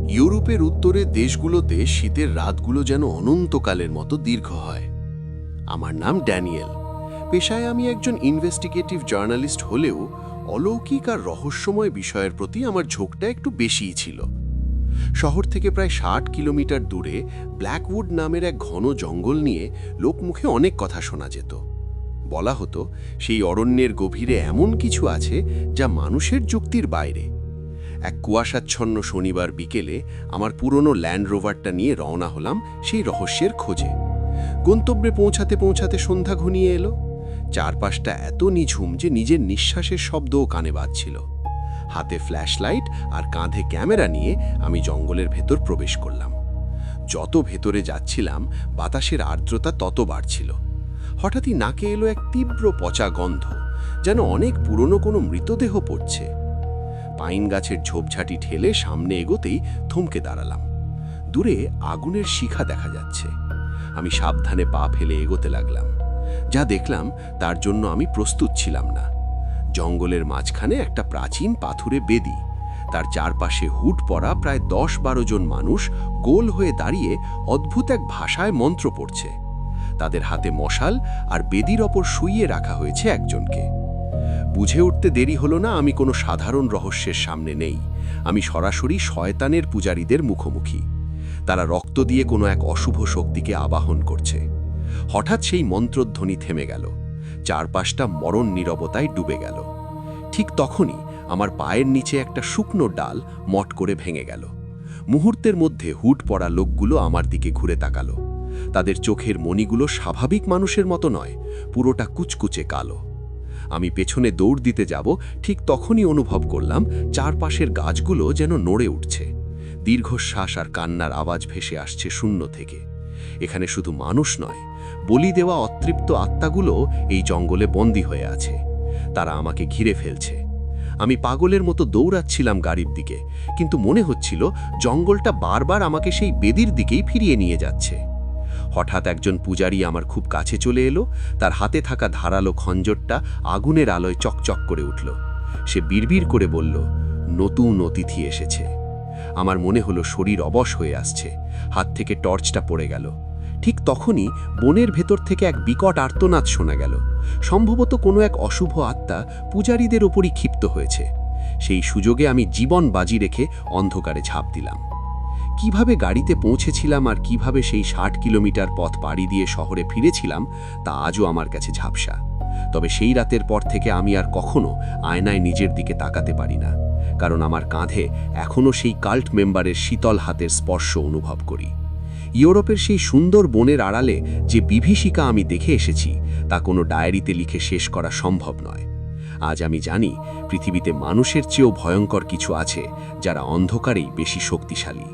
ইউরোপের উত্তরের দেশগুলোতে শীতের রাতগুলো যেন অনন্তকালের মতো দীর্ঘ হয়। আমার নাম ড্যানিয়েল। পেশায় আমি একজন ইনভেস্টিগেটিভ জার্নালিস্ট হলেও অলৌকিক আর রহস্যময় বিষয়ের প্রতি আমার ঝোঁকটা একটু বেশিই ছিল। শহর থেকে প্রায় ৬০ কিলোমিটার দূরে ব্ল্যাকউড নামের এক ঘন জঙ্গল নিয়ে লোকমুখে অনেক কথা শোনা যেত। বলা হতো সেই অরণ্যের গভীরে এমন কিছু আছে যা মানুষের যুক্তির বাইরে। এক কুয়াশাচ্ছন্ন শনিবার বিকেলে আমার পুরনো ল্যান্ড রোভারটা নিয়ে রওনা হলাম সেই রহস্যের খোঁজে। গন্তব্যে পৌঁছাতে পৌঁছাতে সন্ধ্যা ঘনিয়ে এলো। চারপাশটা এত নিঝুম যে নিজের নিঃশ্বাসের শব্দও কানে বাজছিল। হাতে ফ্ল্যাশলাইট আর কাঁধে ক্যামেরা নিয়ে আমি জঙ্গলের ভেতর প্রবেশ করলাম। যত ভেতরে যাচ্ছিলাম বাতাসের আর্দ্রতা তত বাড়ছিল। হঠাৎই নাকে এলো এক তীব্র পচা গন্ধ, যেন অনেক পুরনো কোনো মৃতদেহ পড়ছে। পাইন গাছের ঝোপঝাটি ঠেলে সামনে এগোতেই থমকে দাঁড়ালাম। দূরে আগুনের শিখা দেখা যাচ্ছে। আমি সাবধানে পা ফেলে এগোতে লাগলাম। যা দেখলাম তার জন্য আমি প্রস্তুত ছিলাম না। জঙ্গলের মাঝখানে একটা প্রাচীন পাথুরে বেদি, তার চারপাশে হুড পরা প্রায় ১০-১২ জন মানুষ গোল হয়ে দাঁড়িয়ে অদ্ভুত এক ভাষায় মন্ত্র পড়ছে। তাদের হাতে মশাল আর বেদির ওপর শুইয়ে রাখা হয়েছে একজনকে। বুঝে উঠতে দেরি হলো না আমি কোনো সাধারণ রহস্যের সামনে নেই। আমি সরাসরি শয়তানের পূজারীদের মুখোমুখি। তারা রক্ত দিয়ে কোনো এক অশুভ শক্তিকে আবাহন করছে। হঠাৎ সেই মন্ত্রধ্বনি থেমে গেল। চারপাশটা মরণ নীরবতায় ডুবে গেল। ঠিক তখনই আমার পায়ের নিচে একটা শুকনো ডাল মট করে ভেঙে গেল। মুহূর্তের মধ্যে হুড পরা লোকগুলো আমার দিকে ঘুরে তাকালো। তাদের চোখের মণিগুলো স্বাভাবিক মানুষের মতো নয়, পুরোটা কুচকুচে কালো। আমি পেছনে দৌড় দিতে যাব, ঠিক তখনই অনুভব করলাম চারপাশের গাছগুলো যেন নড়ে উঠছে। দীর্ঘশ্বাস আর কান্নার আওয়াজ ভেসে আসছে শূন্য থেকে। এখানে শুধু মানুষ নয়, বলি দেওয়া অতৃপ্ত আত্মাগুলো এই জঙ্গলে বন্দী হয়ে আছে। তারা আমাকে ঘিরে ফেলছে। আমি পাগলের মতো দৌড়াচ্ছিলাম গাড়ির দিকে, কিন্তু মনে হচ্ছিল জঙ্গলটা বারবার আমাকে সেই বেদির দিকেই ফিরিয়ে নিয়ে যাচ্ছে। হঠাৎ একজন পূজারী আমার খুব কাছে চলে এলো। তার হাতে থাকা ধারালো খঞ্জরটা আগুনের আলোয় চকচক করে উঠল। সে বিড়বিড় করে বলল, নতুন অতিথি এসেছে। আমার মনে হলো শরীর অবশ হয়ে আসছে। হাত থেকে টর্চটা পড়ে গেল। ঠিক তখনই বনের ভেতর থেকে এক বিকট আর্তনাদ শোনা গেল। সম্ভবত কোনো এক অশুভ আত্মা পূজারীদের ওপরই ক্ষিপ্ত হয়েছে। সেই সুযোগে আমি জীবন বাজি রেখে অন্ধকারে ঝাঁপ দিলাম। কিভাবে গাড়িতে পৌঁছেছিলাম আর কিভাবে সেই ৬০ কিলোমিটার পথ পাড়ি দিয়ে শহরে ফিরেছিলাম তা আজও আমার কাছে ঝাপসা। তবে সেই রাতের পর থেকে আমি আর কখনো আয়নায় নিজের দিকে তাকাতে পারি না, কারণ আমার কাঁধে এখনও সেই কাল্ট মেম্বারের শীতল হাতের স্পর্শ অনুভব করি। ইউরোপের সেই সুন্দর বনের আড়ালে যে বিভীষিকা আমি দেখে এসেছি তা কোনো ডায়েরিতে লিখে শেষ করা সম্ভব নয়। আজ আমি জানি পৃথিবীতে মানুষের চেয়েও ভয়ঙ্কর কিছু আছে যারা অন্ধকারেই বেশি শক্তিশালী।